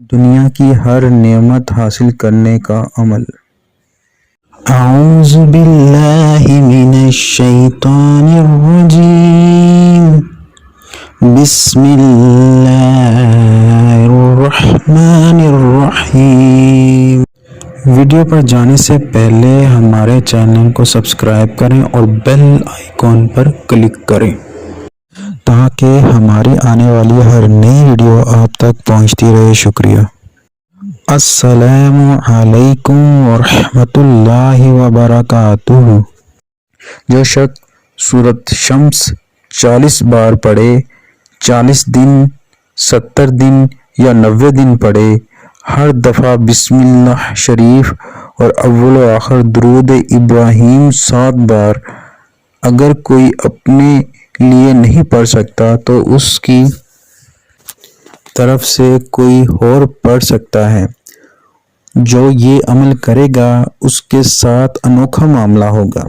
دنیا کی ہر نعمت حاصل کرنے کا عمل۔ اعوذ باللہ من الشیطان الرجیم، بسم اللہ الرحمن الرحیم۔ ویڈیو پر جانے سے پہلے ہمارے چینل کو سبسکرائب کریں اور بیل آئیکن پر کلک کریں تاکہ ہماری آنے والی ہر نئی ویڈیو آپ تک پہنچتی رہے۔ شکریہ۔ السلام علیکم ورحمۃ اللہ وبرکاتہ۔ جو شخص سورۃ شمس 40 بار پڑھے، 40 دن، 70 دن یا 90 دن پڑھے، ہر دفعہ بسم اللہ شریف اور اول و آخر درود ابراہیم 7 بار، اگر کوئی اپنے لیے نہیں پڑھ سکتا تو اس کی طرف سے کوئی اور پڑھ سکتا ہے۔ جو یہ عمل کرے گا اس کے ساتھ انوکھا معاملہ ہوگا،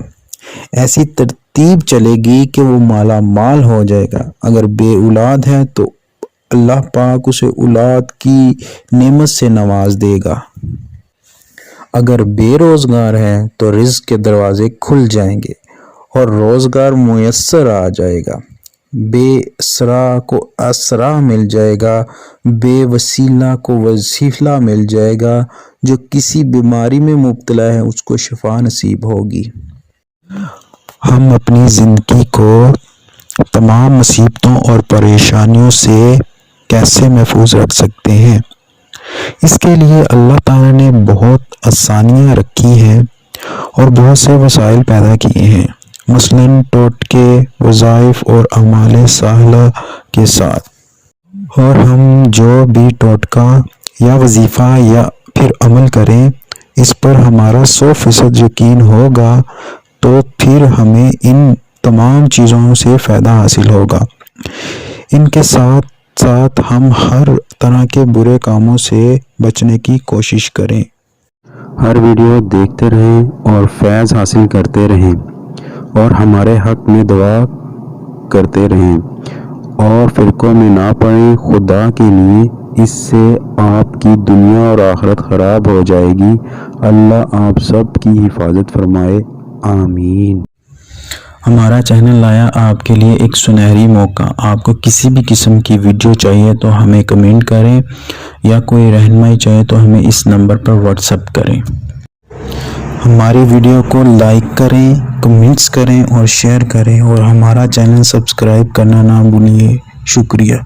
ایسی ترتیب چلے گی کہ وہ مالا مال ہو جائے گا۔ اگر بے اولاد ہے تو اللہ پاک اسے اولاد کی نعمت سے نواز دے گا۔ اگر بے روزگار ہے تو رزق کے دروازے کھل جائیں گے اور روزگار میسر آ جائے گا۔ بے اسرا کو اسرا مل جائے گا، بے وسیلہ کو وسیلہ مل جائے گا، جو کسی بیماری میں مبتلا ہے اس کو شفا نصیب ہوگی۔ ہم اپنی زندگی کو تمام مصیبتوں اور پریشانیوں سے کیسے محفوظ رکھ سکتے ہیں؟ اس کے لیے اللہ تعالیٰ نے بہت آسانیاں رکھی ہیں اور بہت سے وسائل پیدا کیے ہیں، مثلاً ٹوٹکے، وظائف اور اعمال صالحہ کے ساتھ۔ اور ہم جو بھی ٹوٹکا یا وظیفہ یا پھر عمل کریں، اس پر ہمارا 100% یقین ہوگا تو پھر ہمیں ان تمام چیزوں سے فائدہ حاصل ہوگا۔ ان کے ساتھ ساتھ ہم ہر طرح کے برے کاموں سے بچنے کی کوشش کریں۔ ہر ویڈیو دیکھتے رہیں اور فیض حاصل کرتے رہیں اور ہمارے حق میں دعا کرتے رہیں اور فرقوں میں نہ پڑیں خدا کے لیے، اس سے آپ کی دنیا اور آخرت خراب ہو جائے گی۔ اللہ آپ سب کی حفاظت فرمائے، آمین۔ ہمارا چینل لایا آپ کے لیے ایک سنہری موقع۔ آپ کو کسی بھی قسم کی ویڈیو چاہیے تو ہمیں کمنٹ کریں یا کوئی رہنمائی چاہیے تو ہمیں اس نمبر پر واٹس ایپ کریں۔ ہماری ویڈیو کو لائک کریں، کمنٹس کریں اور شیئر کریں اور ہمارا چینل سبسکرائب کرنا نہ بھولیے۔ شکریہ۔